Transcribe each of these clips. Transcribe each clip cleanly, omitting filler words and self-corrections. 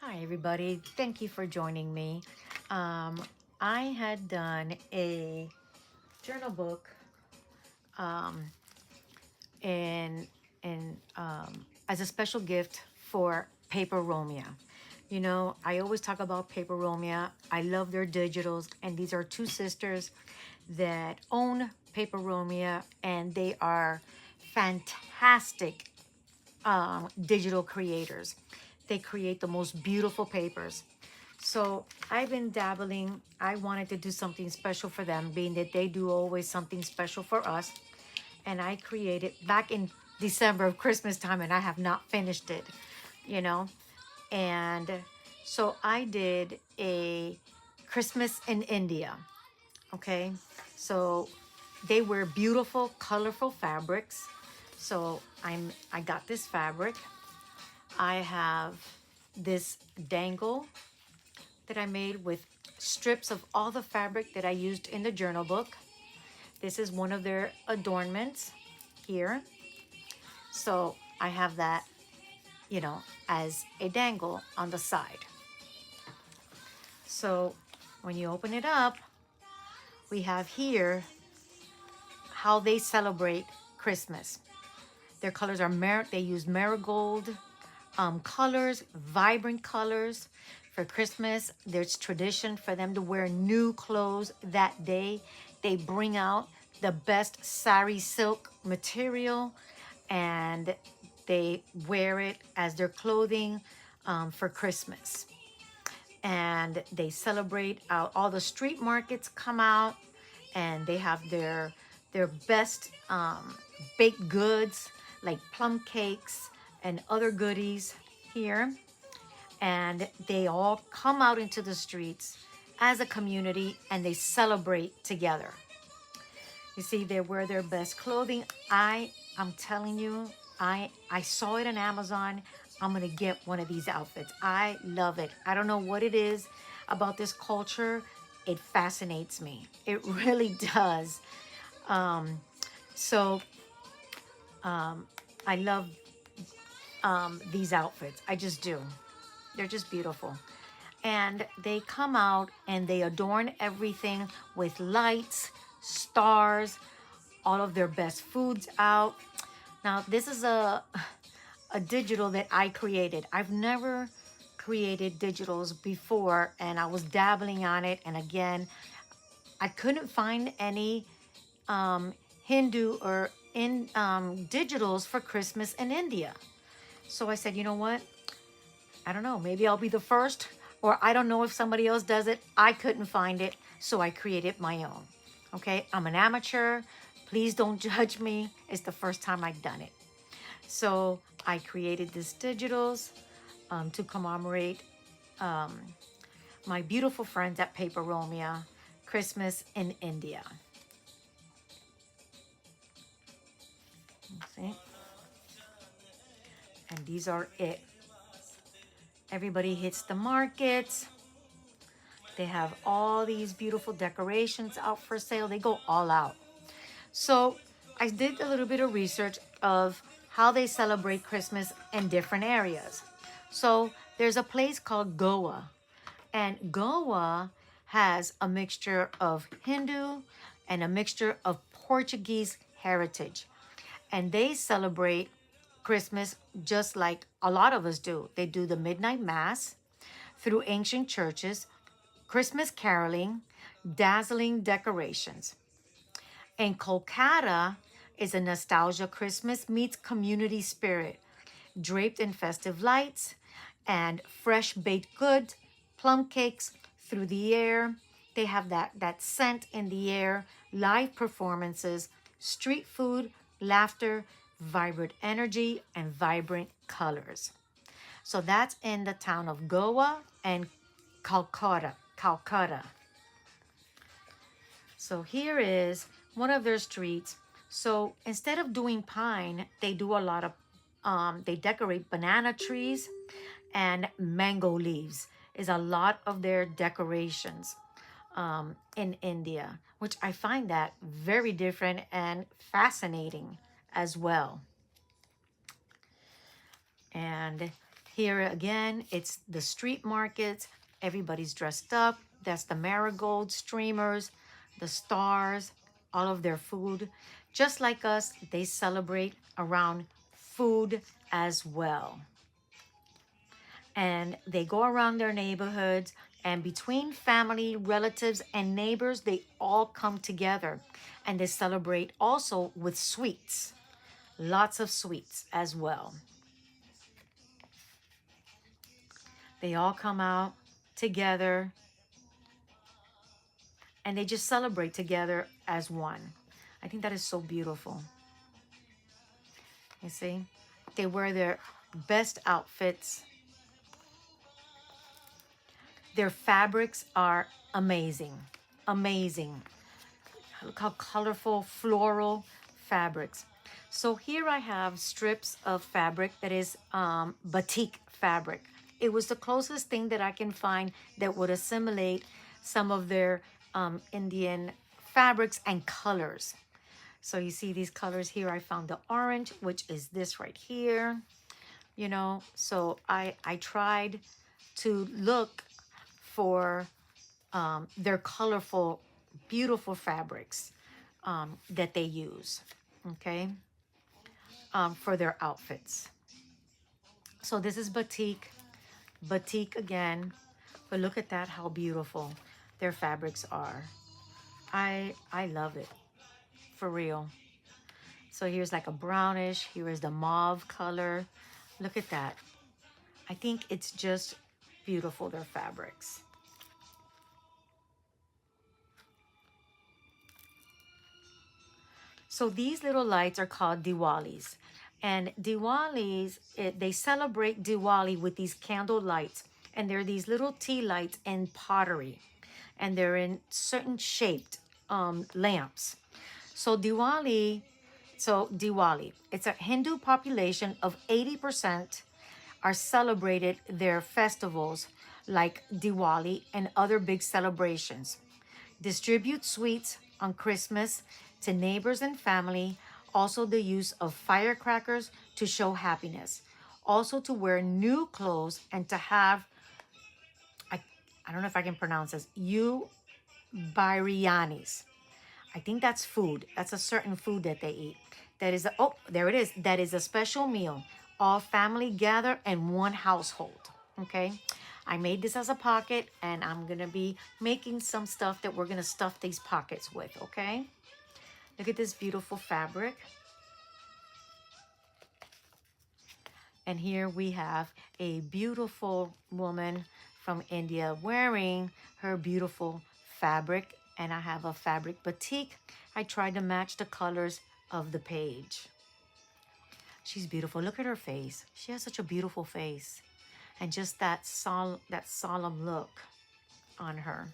Hi, everybody. Thank you for joining me. Um, I had done a journal book um, in, as a special gift for Paperomia. You know, I always talk about Paperomia. I love their digitals, and these are two sisters that own Paperomia, and they are fantastic digital creators. They create the most beautiful papers. So I've been dabbling. I wanted to do something special for them, being that they do always something special for us. And I created back in December of Christmas time, and I have not finished it, you know. And so I did a Christmas in India. Okay. So they wear beautiful, colorful fabrics. So I got this fabric. I have this dangle that I made with strips of all the fabric that I used in the journal book. This is one of their adornments here. So I have that, you know, as a dangle on the side. So when you open it up, we have here how they celebrate Christmas. Their colors are they use marigold colors, vibrant colors. For Christmas, there's tradition for them to wear new clothes that day. They bring out the best sari silk material and they wear it as their clothing for Christmas. And they celebrate out. All the street markets come out and they have their best baked goods like plum cakes and other goodies here. And they all come out into the streets as a community and they celebrate together. You see, they wear their best clothing. I'm telling you, I saw it on Amazon. I'm gonna get one of these outfits. I love it. I don't know what it is about this culture. It fascinates me. It really does. Um, so I love these outfits. I just do. They're just beautiful. And they come out and they adorn everything with lights, stars, all of their best foods out. Now, this is a digital that I created. I've never created digitals before, and I was dabbling on it. And again, I couldn't find any Hindu or in digitals for Christmas in India. So I said, you know what? I don't know. Maybe I'll be the first, or I don't know if somebody else does it. I couldn't find it, so I created my own. Okay, I'm an amateur. Please don't judge me. It's the first time I've done it. So I created this digitals to commemorate my beautiful friends at Paperomia, Christmas in India. See? And these are it. Everybody hits the markets. They have all these beautiful decorations out for sale. They go all out. So I did a little bit of research of how they celebrate Christmas in different areas. So there's a place called Goa, and Goa has a mixture of Hindu and a mixture of Portuguese heritage. And they celebrate Christmas just like a lot of us do. They do the midnight mass through ancient churches, Christmas caroling, dazzling decorations. And Kolkata is a nostalgia Christmas meets community spirit, draped in festive lights and fresh baked goods, plum cakes through the air. They have that scent in the air, live performances, street food, laughter, vibrant energy, and vibrant colors. So that's in the town of Goa and Calcutta. Calcutta. So here is one of their streets. So instead of doing pine, they do a lot of, they decorate banana trees and mango leaves is a lot of their decorations in India, which I find that very different and fascinating as well. And Here again, it's the street markets. Everybody's dressed up. That's the marigold streamers, the stars, all of their food. Just like us, they celebrate around food as well. And they go around their neighborhoods, and between family, relatives, and neighbors, they all come together, and they celebrate also with sweets. Lots of sweets as well. They all come out together, and they just celebrate together as one. I think that is so beautiful. You see, they wear their best outfits. Their fabrics are amazing, amazing. Look how colorful, floral fabrics. So here I have strips of fabric that is batik fabric. It was the closest thing that I can find that would assimilate some of their Indian fabrics and colors. So you see these colors here. I found the orange, which is this right here. You know, so I tried to look for their colorful, beautiful fabrics that they use, okay, for their outfits. So this is batik, batik again, but look at that, how beautiful their fabrics are. I love it, for real. So here's like a brownish, here is the mauve color. Look at that. I think it's just beautiful, their fabrics. So these little lights are called Diwalis. And Diwalis, they celebrate Diwali with these candle lights. And they're these little tea lights in pottery. And they're in certain shaped lamps. So Diwali, it's a Hindu population of 80% are celebrated their festivals like Diwali and other big celebrations. Distribute sweets on Christmas to neighbors and family. Also the use of firecrackers to show happiness. Also to wear new clothes and to have, I don't know if I can pronounce this, biryanis. I think that's food. That's a certain food that they eat. That is, oh, there it is. That is a special meal. All family gather in one household. Okay. I made this as a pocket, and I'm going to be making some stuff that we're going to stuff these pockets with. Okay. Look at this beautiful fabric. And here we have a beautiful woman from India wearing her beautiful fabric. And I have a fabric batik. I tried to match the colors of the page. She's beautiful. Look at her face. She has such a beautiful face. And just that solemn look on her.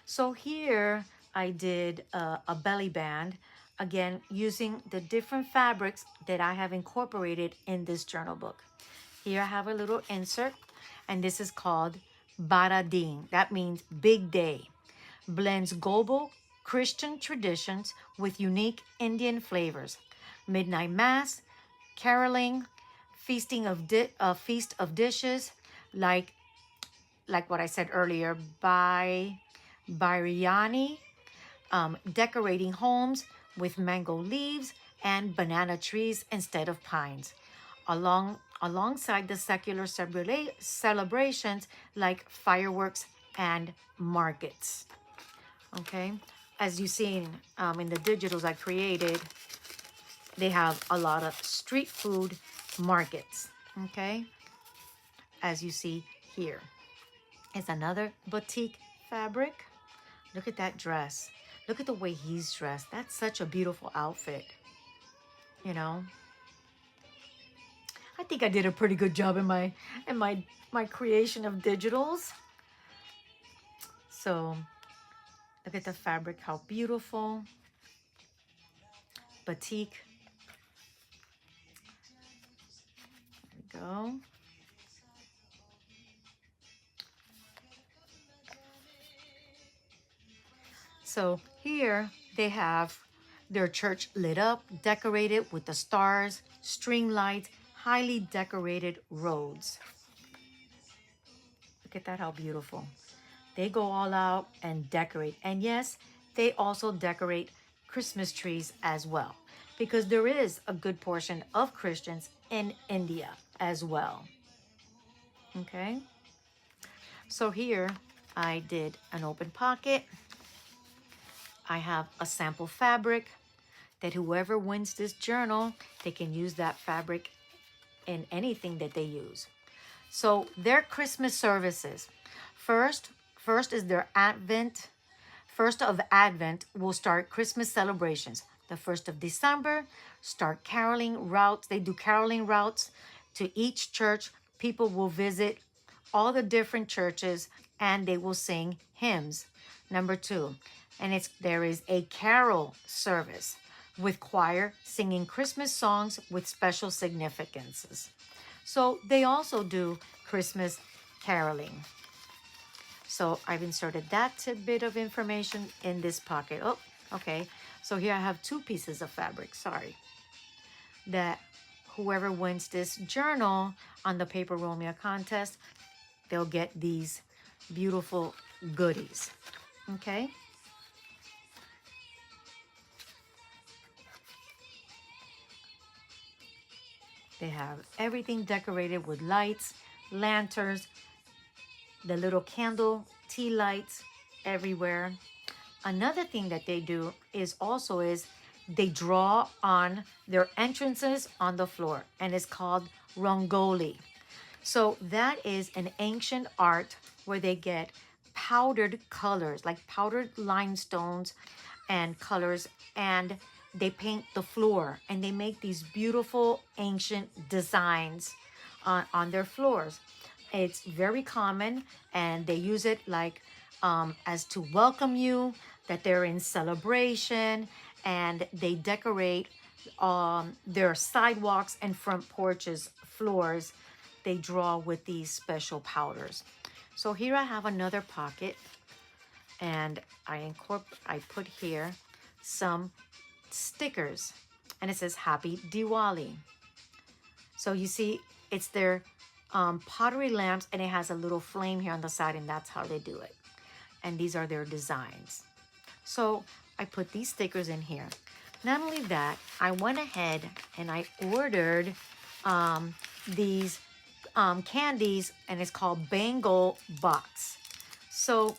So here I did a belly band. Again, using the different fabrics that I have incorporated in this journal book. Here I have a little insert. And this is called Baradin. That means big day. Blends global Christian traditions with unique Indian flavors. Midnight Mass, caroling, feast of dishes, like what I said earlier, biryani, decorating homes with mango leaves and banana trees instead of pines. Alongside the secular celebrations like fireworks and markets. Okay, as you've seen in the digitals I created, they have a lot of street food markets. Okay, as you see here. It's another batik fabric. Look at that dress. Look at the way he's dressed. That's such a beautiful outfit. You know, I think I did a pretty good job in my creation of digitals. So look at the fabric, how beautiful. Batik. There we go. So here they have their church lit up, decorated with the stars, string lights, highly decorated roads. Look at that, how beautiful. They go all out and decorate. And yes, they also decorate Christmas trees as well, because there is a good portion of Christians in India as well. Okay, so here I did an open pocket. I have a sample fabric that whoever wins this journal, they can use that fabric in anything that they use. So their Christmas services. First is their Advent. First of Advent will start Christmas celebrations. The 1st of December, start caroling routes. They do caroling routes to each church. People will visit all the different churches and they will sing hymns. Number 2, and there is a carol service with choir singing Christmas songs with special significances. So they also do Christmas caroling. So I've inserted that tidbit of information in this pocket. Oh, okay. So here I have 2 pieces of fabric, sorry. That whoever wins this journal on the Paperomia contest, they'll get these beautiful goodies, okay? They have everything decorated with lights, lanterns, the little candle, tea lights everywhere. Another thing that they do is they draw on their entrances on the floor, and it's called rangoli. So that is an ancient art where they get powdered colors, like powdered limestones and colors, and they paint the floor and they make these beautiful ancient designs on their floors. It's very common, and they use it like as to welcome you, that they're in celebration, and they decorate their sidewalks and front porches, floors. They draw with these special powders. So here I have another pocket, and I put here some stickers, and it says Happy Diwali. So you see, it's their pottery lamps, and it has a little flame here on the side, and that's how they do it. And these are their designs. So I put these stickers in here. Not only that, I went ahead and I ordered these candies, and it's called Bengal Box. So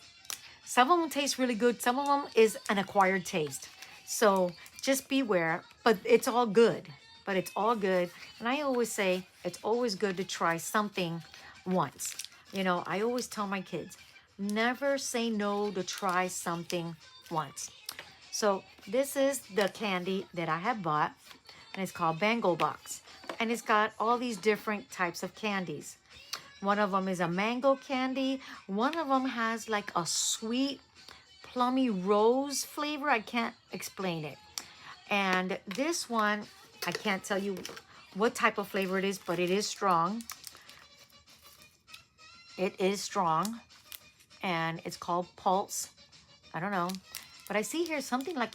some of them taste really good. Some of them is an acquired taste. So just beware, but it's all good. But it's all good. And I always say it's always good to try something once. You know, I always tell my kids, never say no to try something once. So this is the candy that I have bought, and it's called Bengal Box. And it's got all these different types of candies. One of them is a mango candy. One of them has like a sweet, plummy rose flavor. I can't explain it. And this one, I can't tell you what type of flavor it is, but it is strong. It is strong. And it's called Pulse. I don't know. But I see here something like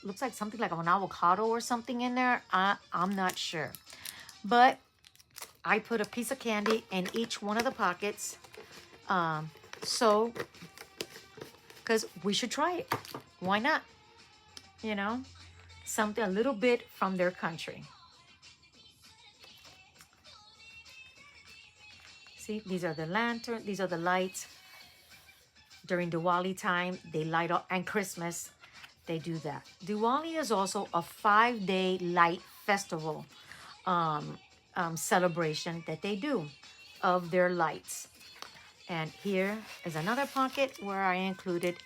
looks like something like an avocado or something in there. I'm not sure. But I put a piece of candy in each one of the pockets. So, because we should try it. Why not? You know, something a little bit from their country. See, these are the lanterns. These are the lights. During Diwali time, they light up, and Christmas, they do that. Diwali is also a 5-day light festival celebration that they do of their lights. And here is another pocket where I included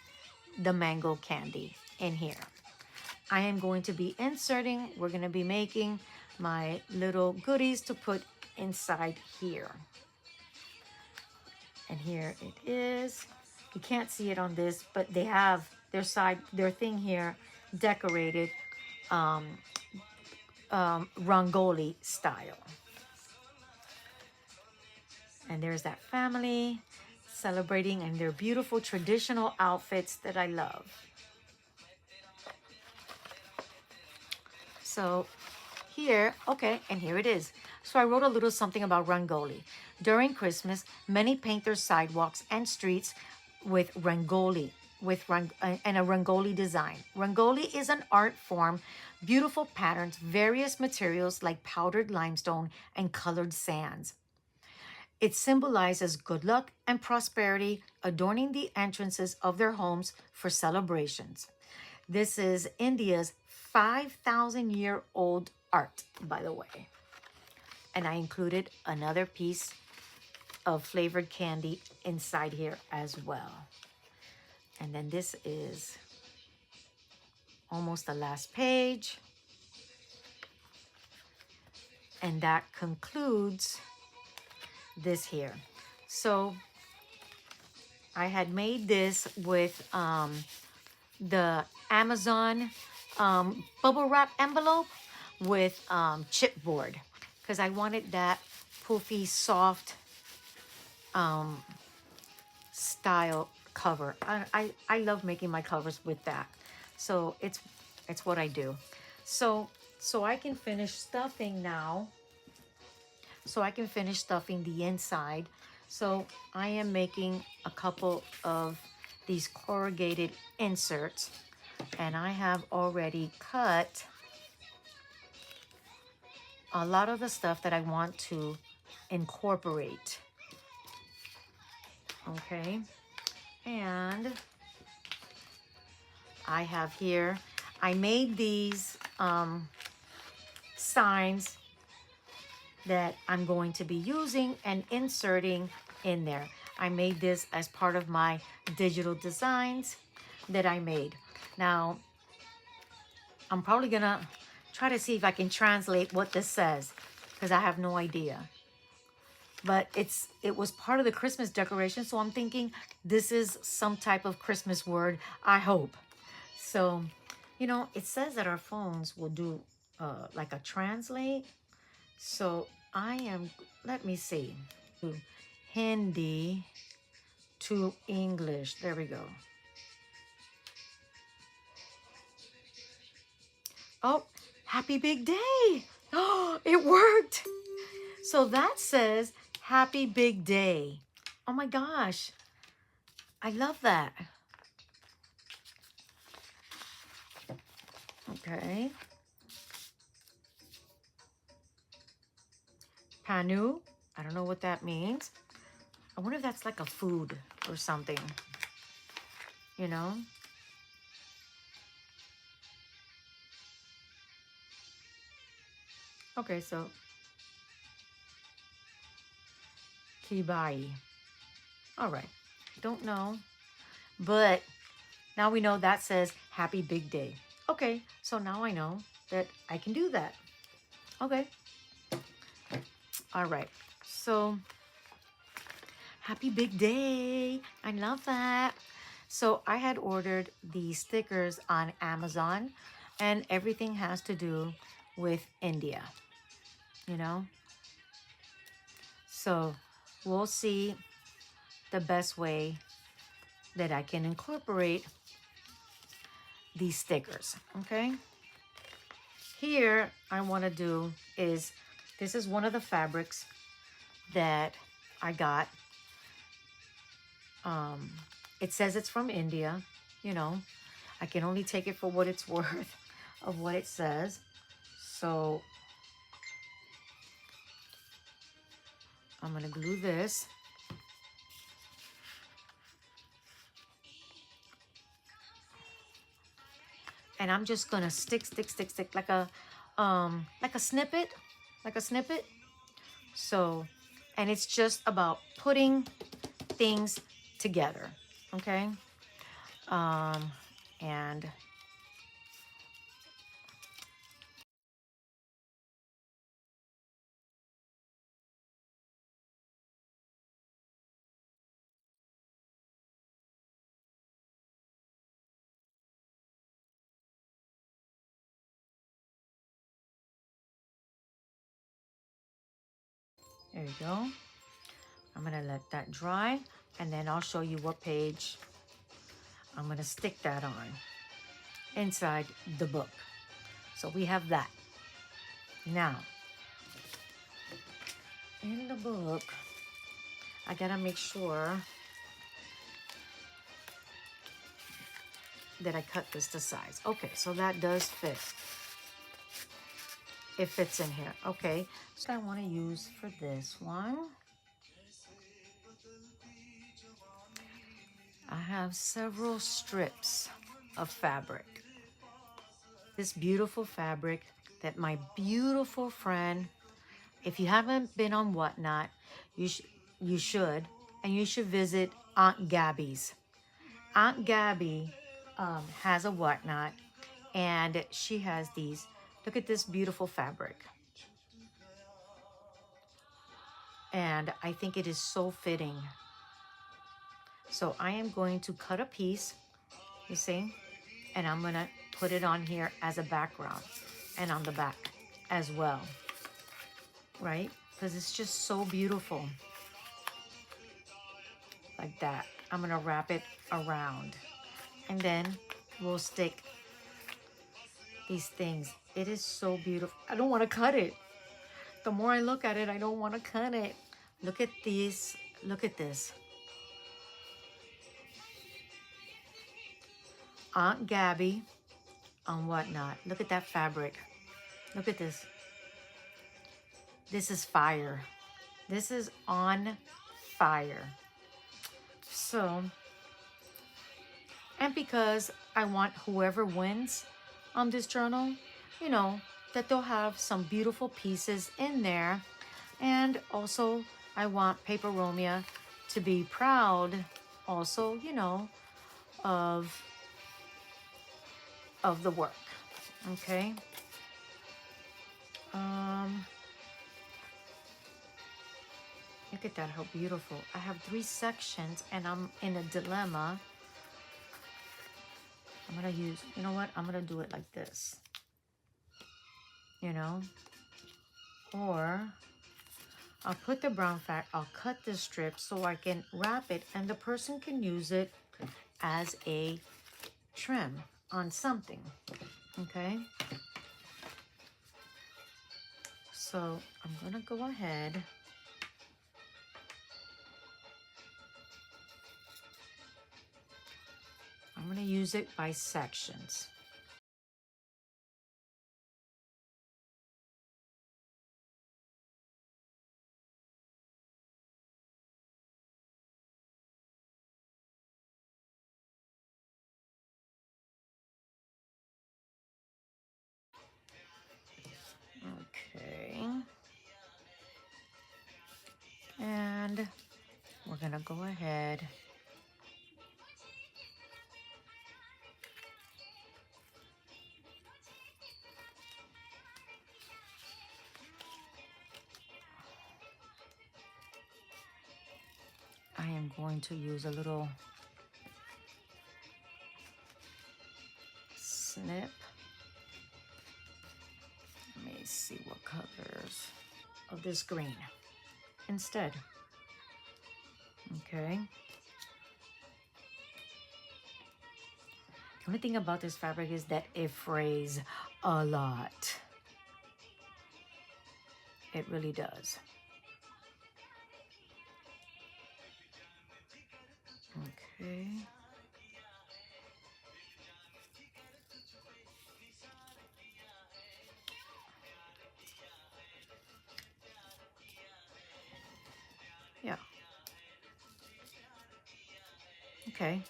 the mango candy in here. I am going to be inserting, we're going to be making my little goodies to put inside here. And here it is. You can't see it on this, but they have their thing here decorated rangoli style. And there's that family celebrating in their beautiful traditional outfits that I love. So here, okay, and here it is. So I wrote a little something about Rangoli. During Christmas, many paint their sidewalks and streets with Rangoli, and a Rangoli design. Rangoli is an art form, beautiful patterns, various materials like powdered limestone and colored sands. It symbolizes good luck and prosperity, adorning the entrances of their homes for celebrations. This is India's 5,000-year-old art, by the way. And I included another piece of flavored candy inside here as well. And then this is almost the last page. And that concludes this here. So I had made this with the Amazon bubble wrap envelope with chipboard, because I wanted that poofy, soft style cover. I love making my covers with that. So it's what I do. So I can finish stuffing now. So I can finish stuffing the inside. So I am making a couple of these corrugated inserts, and I have already cut a lot of the stuff that I want to incorporate. Okay, and I have here, I made these signs that I'm going to be using and inserting in there. I made this as part of my digital designs that I made. Now, I'm probably gonna try to see if I can translate what this says, because I have no idea. But it was part of the Christmas decoration, so I'm thinking this is some type of Christmas word, I hope. So, you know, it says that our phones will do like a translate. So I am, let me see, Hindi to English. There we go. Oh, happy big day. Oh, it worked. So that says happy big day. Oh my gosh. I love that. Okay. Panu. I don't know what that means. I wonder if that's like a food or something. You know? Okay, so Kibai. All right. Don't know. But now we know that says happy big day. Okay, so now I know that I can do that. Okay. All right. So happy big day. I love that. So I had ordered the stickers on Amazon, and everything has to do with India, you know? So we'll see the best way that I can incorporate these stickers, okay? Here, I want to do is, this is one of the fabrics that I got. It says it's from India, you know. I can only take it for what it's worth of what it says. So I'm going to glue this. And I'm just going to stick like a snippet, So, and it's just about putting things together, okay? And there you go. I'm gonna let that dry, and then I'll show you what page I'm gonna stick that on inside the book. So we have that. Now, in the book, I gotta make sure that I cut this to size. Okay, so that does fit. It fits in here. Okay, so I want to use for this one, I have several strips of fabric. This beautiful fabric that my beautiful friend, if you haven't been on Whatnot, you should, and you should visit Aunt Gabby's. Aunt Gabby has a Whatnot, and she has these. Look at this beautiful fabric. And I think it is so fitting. So I am going to cut a piece, you see, and I'm gonna put it on here as a background and on the back as well, right? Because it's just so beautiful. Like that. I'm gonna wrap it around, and then we'll stick these things. It is so beautiful. I don't want to cut it. The more I look at it, I don't want to cut it. Look at these. Look at this. Aunt Gabby on Whatnot. Look at that fabric. Look at this. This is fire. This is on fire. So, and because I want whoever wins on this journal, you know, that they'll have some beautiful pieces in there. And also, I want Paperomia to be proud also, you know, of the work. Okay. Look at that, how beautiful. I have 3 sections and I'm in a dilemma. I'm gonna use, you know what? I'm gonna do it like this. You know? Or I'll put the brown fat, I'll cut the strip so I can wrap it and the person can use it as a trim on something. Okay? So I'm gonna go ahead. I'm gonna use it by sections. Okay. And we're gonna go ahead. I am going to use a little snip. Let me see what colors of this green instead. Okay. The only thing about this fabric is that it frays a lot. It really does. Okay. Yeah. Okay.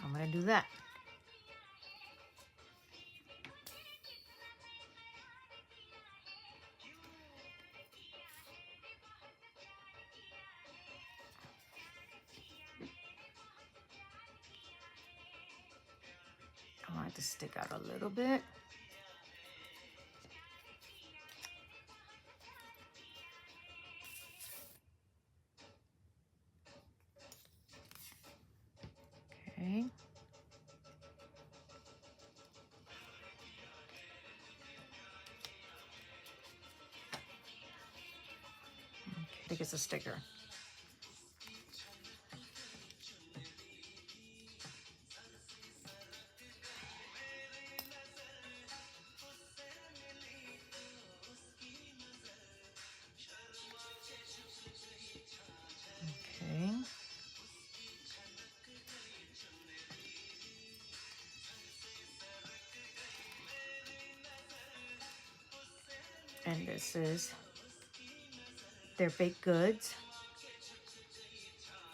I'm gonna do that. I want it to stick out a little bit. Okay. I think it's a sticker. And this is their baked goods.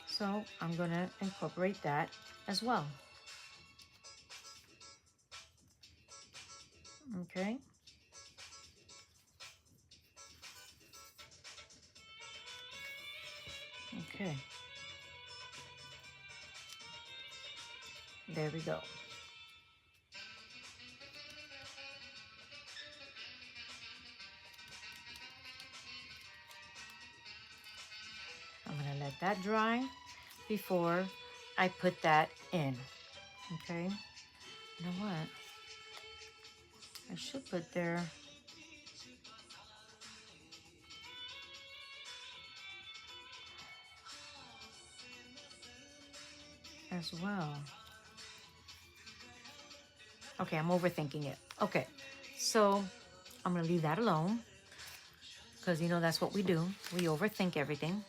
So I'm gonna incorporate that as well. Okay. Okay. There we go. I'm gonna let that dry before I put that in. Okay. You know what? I should put there as well. Okay, I'm overthinking it. Okay, so I'm gonna leave that alone because you know that's what we do. We overthink everything.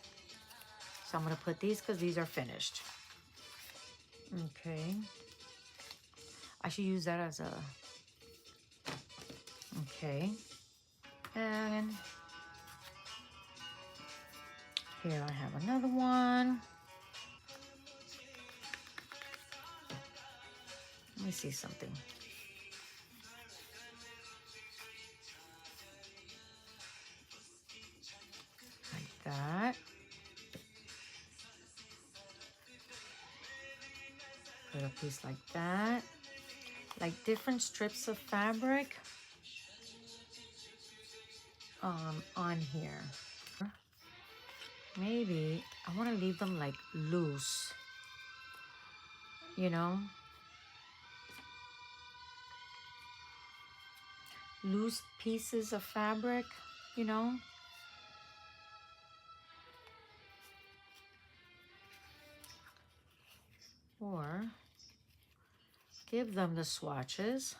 So I'm gonna put these because these are finished. Okay. I should use that as a, okay. And here I have another one. Let me see something. Like that. Put a piece like that. Like different strips of fabric on here. Maybe I want to leave them like loose, you know, loose pieces of fabric, you know. Or give them the swatches.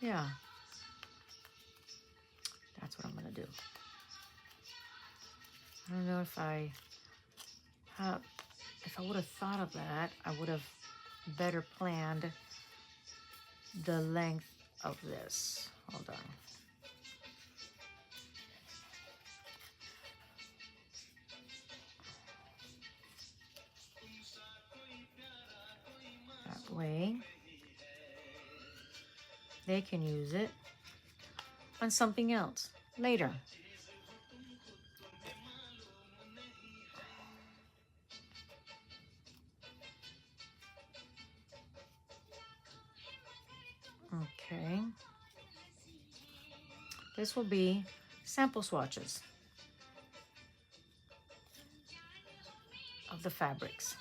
Yeah, that's what I'm gonna do. I don't know if I would have thought of that, I would have better planned the length of this. Hold on. That way they can use it on something else later. Okay. This will be sample swatches of the fabrics.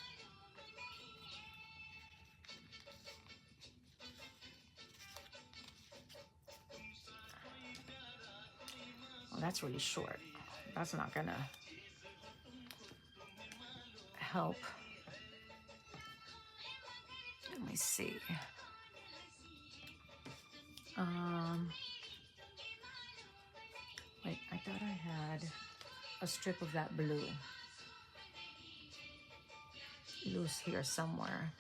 Well, that's really short. That's not gonna help. Let me see. Wait, I thought I had a strip of that blue loose here somewhere.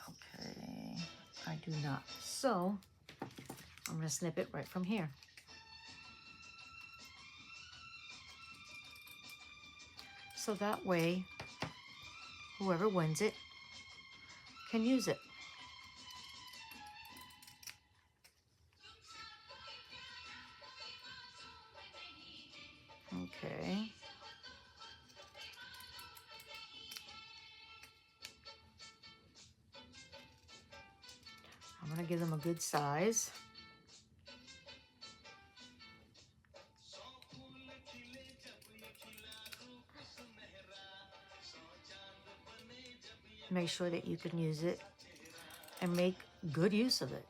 Okay, I do not. So I'm gonna snip it right from here. So that way, whoever wins it can use it. Okay. I'm gonna give them a good size. Make sure that you can use it and make good use of it.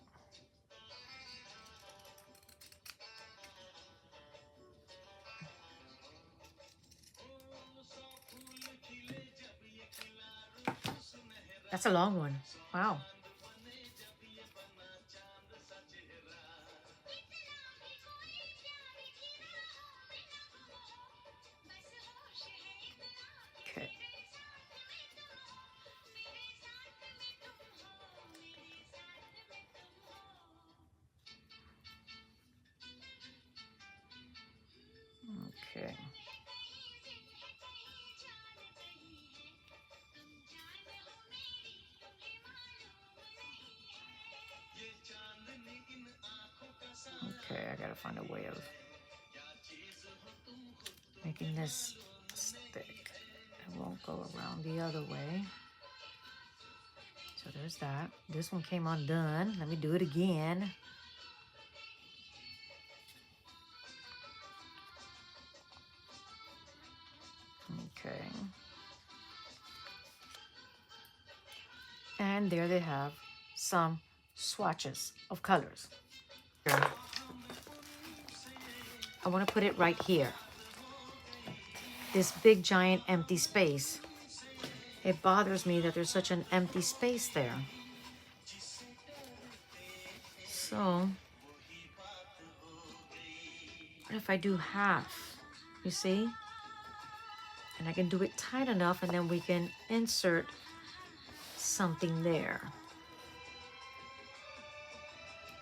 That's a long one. Wow. Okay. Okay. Okay, I gotta find a way of making this stick. It won't go around the other way. So there's that. This one came undone. Let me do it again. Okay. And there they have some swatches of colors. I want to put it right here. This big giant empty space. It bothers me that there's such an empty space there. So, what if I do half? You see? And I can do it tight enough and then we can insert something there.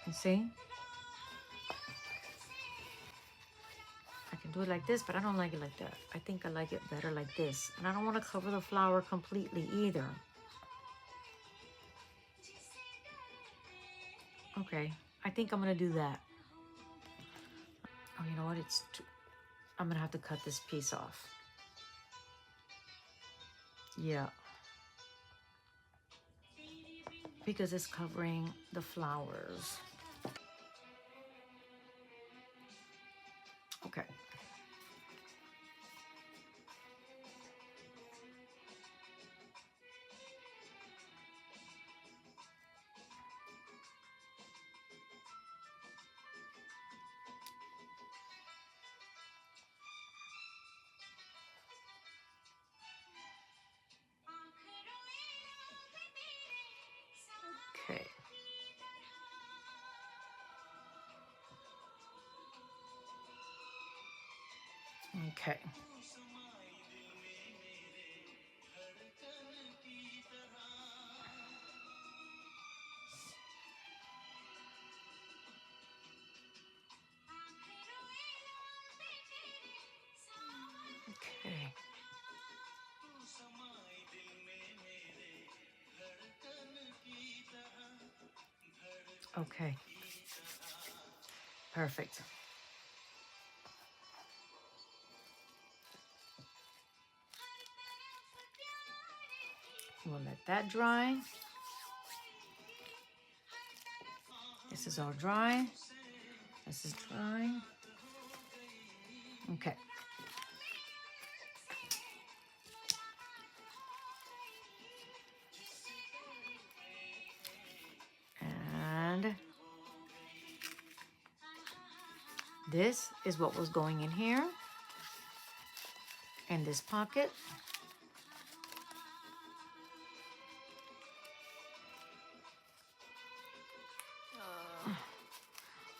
You see? I can do it like this, but I don't like it like that. I think I like it better like this. And I don't want to cover the flower completely either. Okay, I think I'm going to do that. Oh, you know what? I'm going to have to cut this piece off. Yeah. Because it's covering the flowers. Okay. Okay. Okay. Okay. Okay. Perfect. We'll let that dry. This is all dry. This is dry. Okay. And this is what was going in here, in this pocket.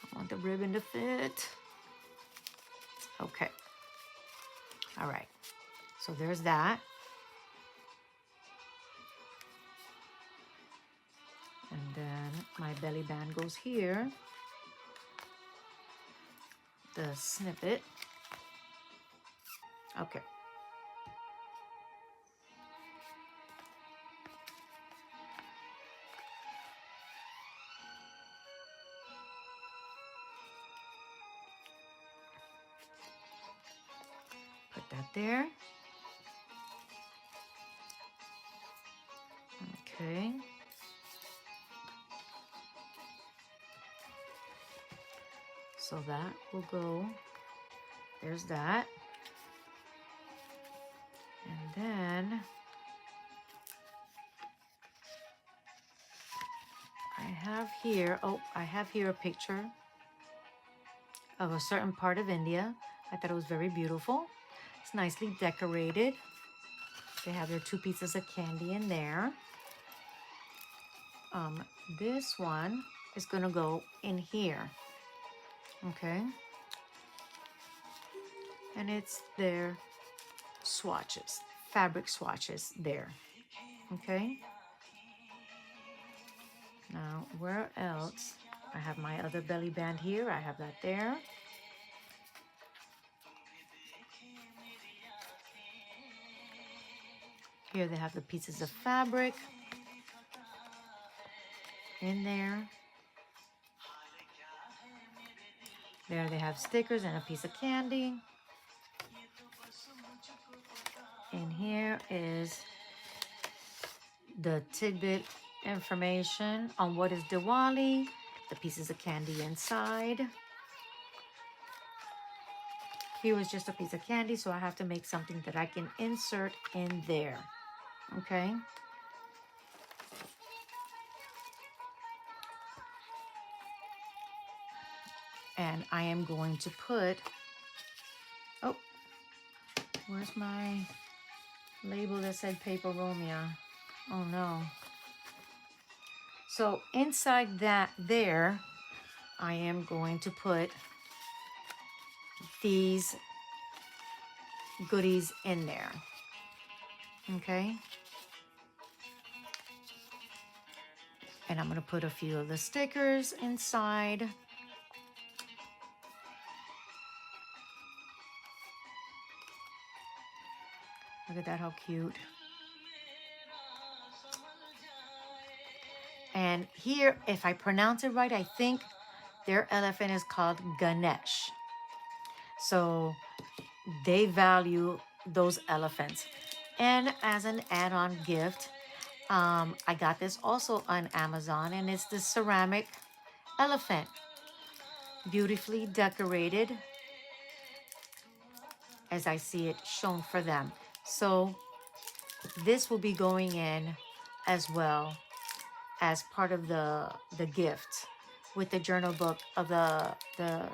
I want the ribbon to fit. Okay. All right. So there's that. And then my belly band goes here. The snippet. Okay. Put that there. Okay. So that will go. There's that. And then I have here, I have here a picture of a certain part of India. I thought it was very beautiful. It's nicely decorated. They have their 2 pieces of candy in there. This one is gonna go in here. Okay. And it's their swatches, fabric swatches there. Okay. Now, where else? I have my other belly band here. I have that there. Here they have the pieces of fabric in there. There they have stickers and a piece of candy. And here is the tidbit information on what is Diwali, the pieces of candy inside. Here was just a piece of candy, so I have to make something that I can insert in there. Okay. And I am going to put, oh, where's my label that said Paperomia? Oh no. So inside that there, I am going to put these goodies in there. Okay. And I'm going to put a few of the stickers inside. Look at that, how cute. And here, if I pronounce it right, I think their elephant is called Ganesh. So they value those elephants. And as an add-on gift, I got this also on Amazon, and it's the ceramic elephant. Beautifully decorated, as I see it shown for them. So this will be going in as well as part of the gift with the journal book of the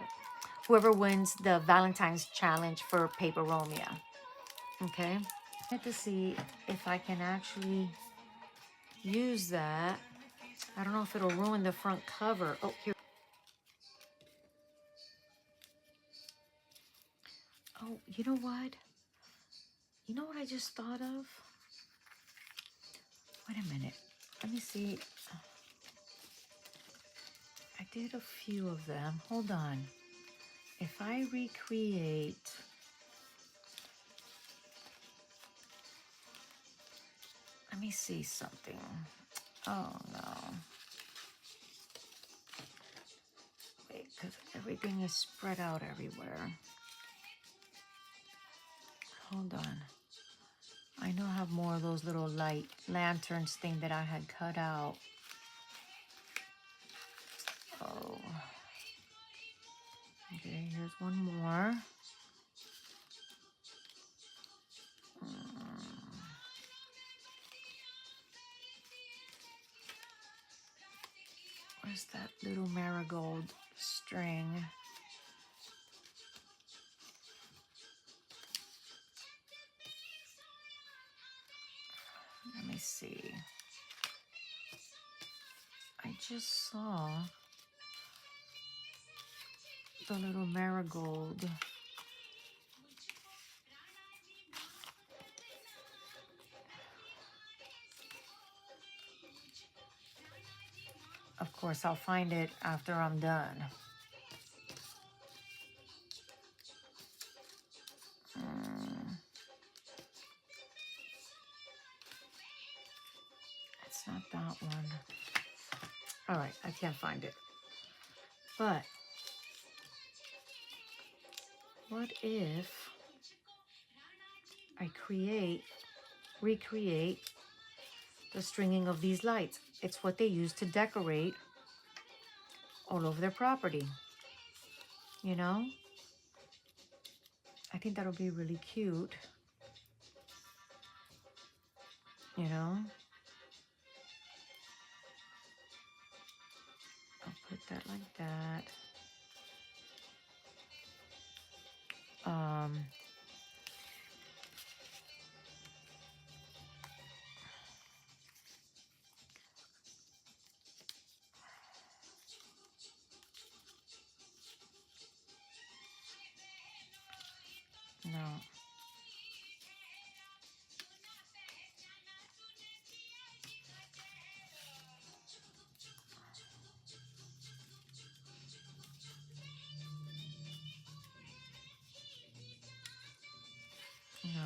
whoever wins the Valentines challenge for Paperomia. Okay. I have to see if I can actually use that. I don't know if it'll ruin the front cover. Oh, here. Oh, you know what? You know what I just thought of? Wait a minute. Let me see. I did a few of them. Hold on. If I recreate... Let me see something. Oh, no. Wait, because everything is spread out everywhere. Hold on. I know I have more of those little light lanterns thing that I had cut out. Oh. Okay, here's one more. Where's that little marigold string? Let me see. I just saw the little marigold. Of course, I'll find it after I'm done. It's not that one. All right, I can't find it. But what if I recreate the stringing of these lights? It's what they use to decorate all over their property. You know? I think that'll be really cute. You know? I'll put that like that. No. No.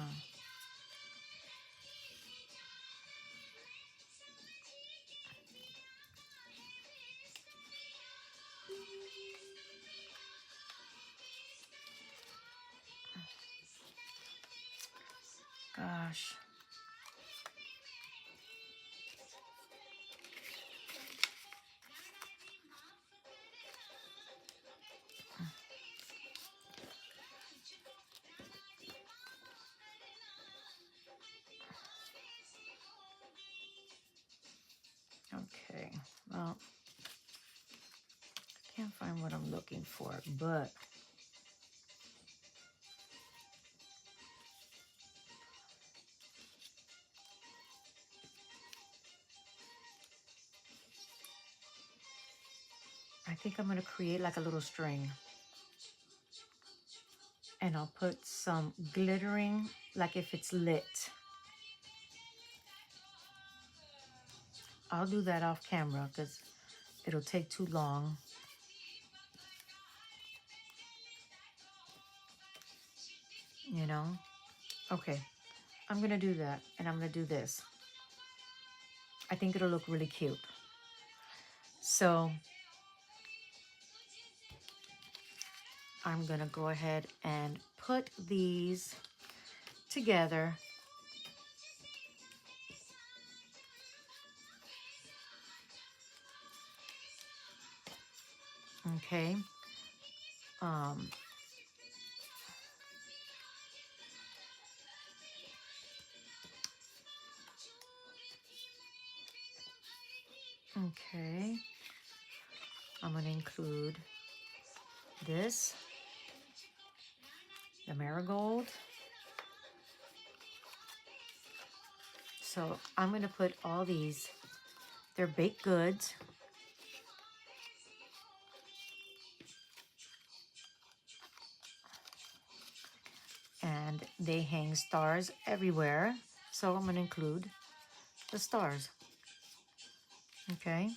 Gosh. Okay. Well, can't find what I'm looking for, but I think I'm going to create like a little string. And I'll put some glittering, like if it's lit. I'll do that off camera because it'll take too long. You know? Okay. I'm going to do that. And I'm going to do this. I think it'll look really cute. So I'm going to go ahead and put these together. Okay. Okay. I'm going to include this, the marigold. So I'm going to put all these, they're baked goods. And they hang stars everywhere. So I'm going to include the stars. Okay.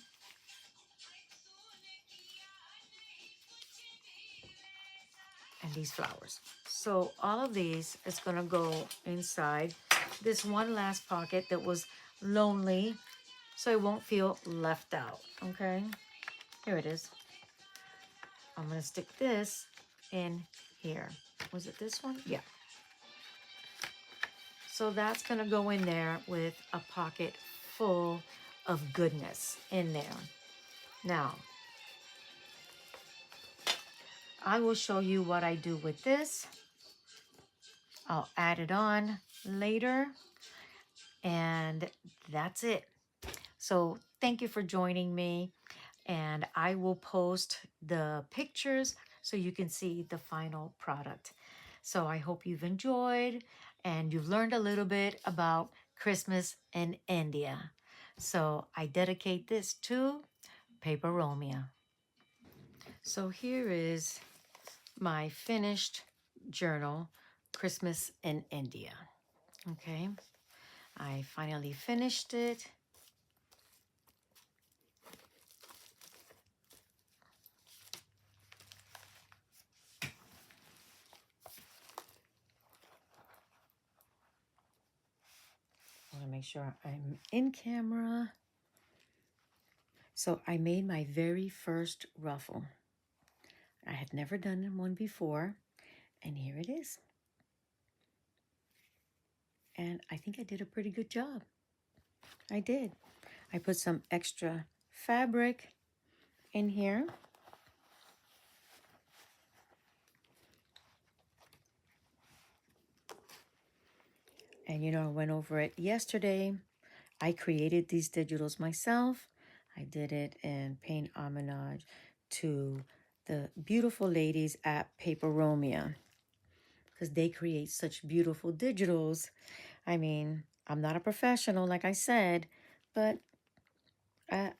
And these flowers. So all of these is going to go inside this one last pocket that was lonely, so it won't feel left out. Okay. Here it is. I'm going to stick this in here. Was it this one? Yeah. So that's going to go in there with a pocket full of goodness in there. Now, I will show you what I do with this. I'll add it on later. And that's it. So thank you for joining me. And I will post the pictures so you can see the final product. So I hope you've enjoyed and you've learned a little bit about Christmas in India. So I dedicate this to Paperomia. So here is my finished journal, Christmas in India. Okay, I finally finished it. I want to make sure I'm in camera. So I made my very first ruffle. I had never done one before, and here it is. And I think I did a pretty good job. I did. I put some extra fabric in here. And you know, I went over it yesterday. I created these digitals myself. I did it in paint homage to the beautiful ladies at Paperomia, because they create such beautiful digitals. I mean, I'm not a professional, like I said, but I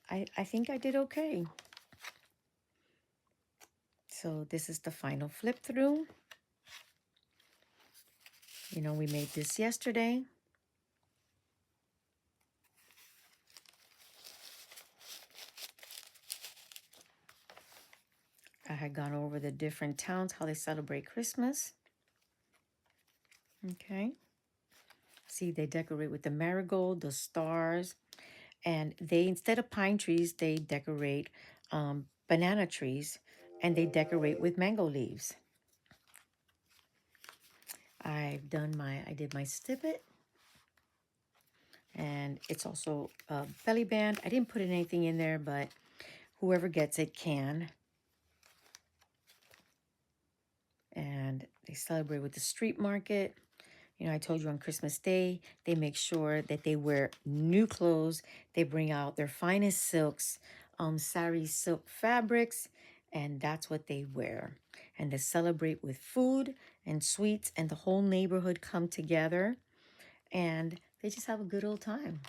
think I did okay. So this is the final flip through. You know, we made this yesterday. I had gone over the different towns, how they celebrate Christmas. Okay. See, they decorate with the marigold, the stars, and they, instead of pine trees, they decorate banana trees, and they decorate with mango leaves. I did my snippet, and it's also a belly band. I didn't put anything in there, but whoever gets it can. And they celebrate with the street market. You know, I told you on Christmas Day, they make sure that they wear new clothes. They bring out their finest silks, sari silk fabrics, and that's what they wear. And they celebrate with food and sweets, and the whole neighborhood come together, and they just have a good old time.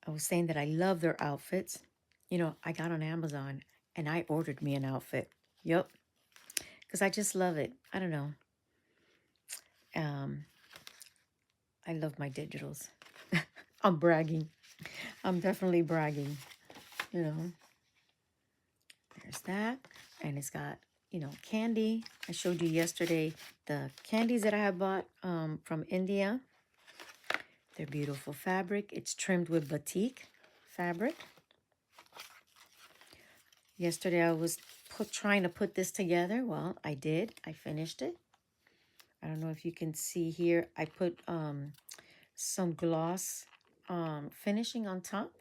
I was saying that I love their outfits. You know, I got on Amazon and I ordered me an outfit. Yep. Because I just love it. I don't know. Um, I love my digitals. I'm bragging. I'm definitely bragging. You know, there's that. And it's got, you know, candy. I showed you yesterday the candies that I have bought from India. They're beautiful fabric. It's trimmed with batik fabric. Yesterday I was trying to put this together. Well, I did. I finished it. I don't know if you can see here. I put some gloss finishing on top.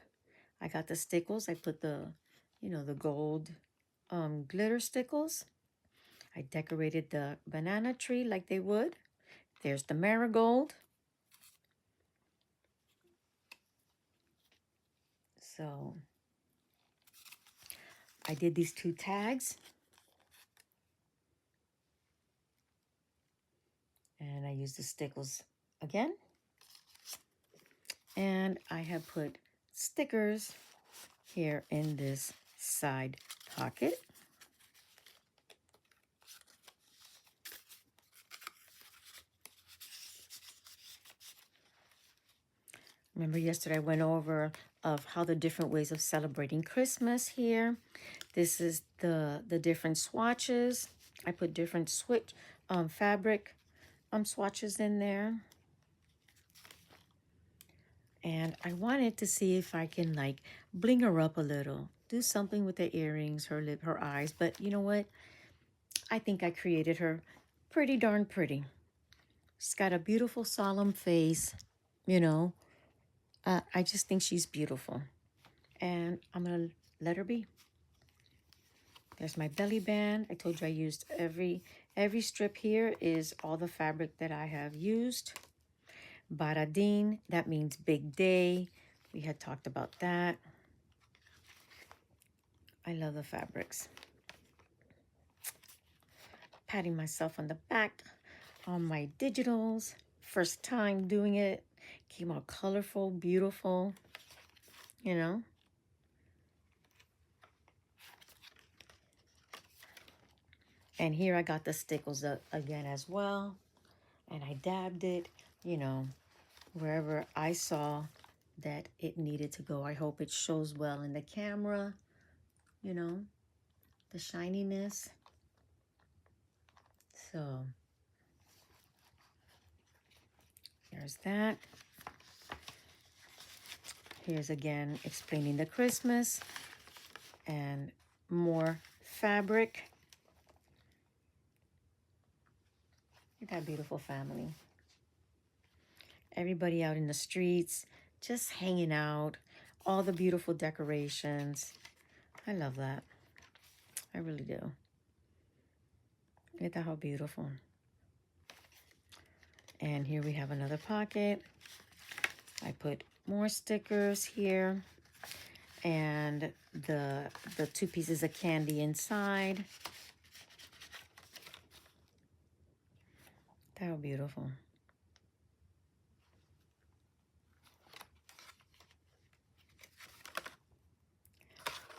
I got the stickles. I put the, you know, the gold glitter stickles. I decorated the banana tree like they would. There's the marigold. So I did these two tags. And I used the stickles again. And I have put stickers here in this side pocket. Remember yesterday I went over of how the different ways of celebrating Christmas here. This is the different swatches. I put different fabric swatches in there. And I wanted to see if I can like bling her up a little. Do something with the earrings, her lip, her eyes. But you know what? I think I created her pretty darn pretty. She's got a beautiful solemn face, you know. I just think she's beautiful. And I'm going to let her be. There's my belly band. I told you I used every strip here is all the fabric that I have used. Baradin, that means big day. We had talked about that. I love the fabrics. Patting myself on the back on my digitals. First time doing it. Came out colorful, beautiful, you know. And here I got the stickles again as well. And I dabbed it, you know, wherever I saw that it needed to go. I hope it shows well in the camera, you know, the shininess. So there's that. Here's again explaining the Christmas and more fabric. Look at that beautiful family. Everybody out in the streets, just hanging out, all the beautiful decorations. I love that. I really do. Look at that, how beautiful. And here we have another pocket. I put more stickers here and the two pieces of candy inside. How beautiful.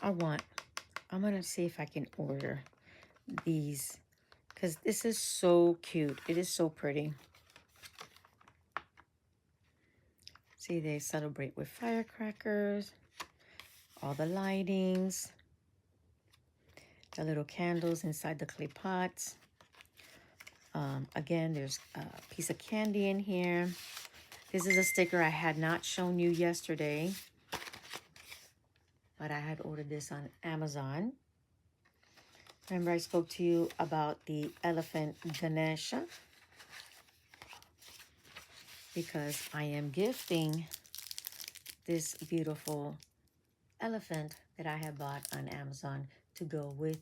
I'm gonna see if I can order these because this is so cute. It is so pretty. See, they celebrate with firecrackers, all the lightings, the little candles inside the clay pots. Again, there's a piece of candy in here. This is a sticker I had not shown you yesterday, but I had ordered this on Amazon. Remember I spoke to you about the elephant Ganesha, because I am gifting this beautiful elephant that I have bought on Amazon to go with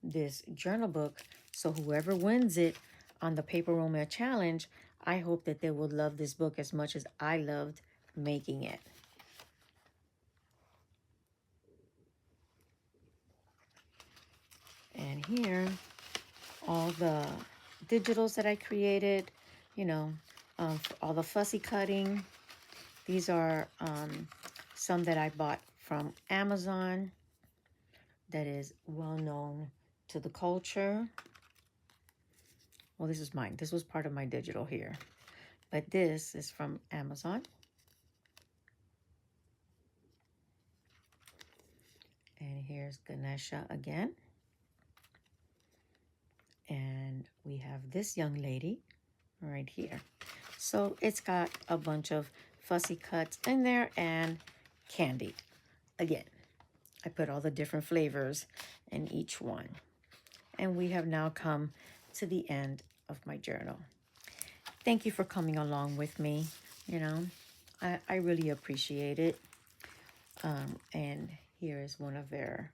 this journal book. So whoever wins it on the Paperomia challenge, I hope that they will love this book as much as I loved making it. And here, all the digitals that I created, you know, all the fussy cutting. These are some that I bought from Amazon that is well known to the culture. Well, this is mine. This was part of my digital here. But this is from Amazon. And here's Ganesha again. And we have this young lady right here. So it's got a bunch of fussy cuts in there and candy. Again, I put all the different flavors in each one. And we have now come to the end of my journal. Thank you for coming along with me. You know, I really appreciate it. And here is one of their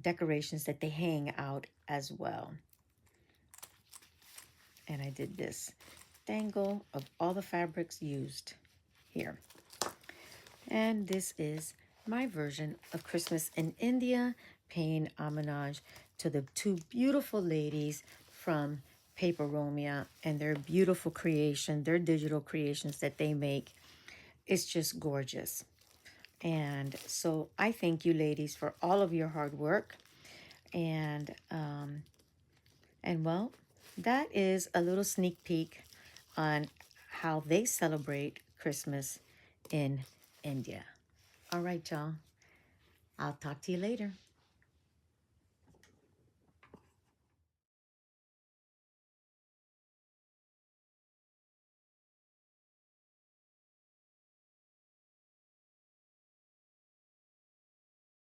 decorations that they hang out as well. And I did this dangle of all the fabrics used here. And this is my version of Christmas in India, paying homage to the two beautiful ladies from Paperomia and their beautiful creation, their digital creations that they make. It's just gorgeous. And so I thank you ladies for all of your hard work. And well, that is a little sneak peek on how they celebrate Christmas in India. All right, y'all. I'll talk to you later.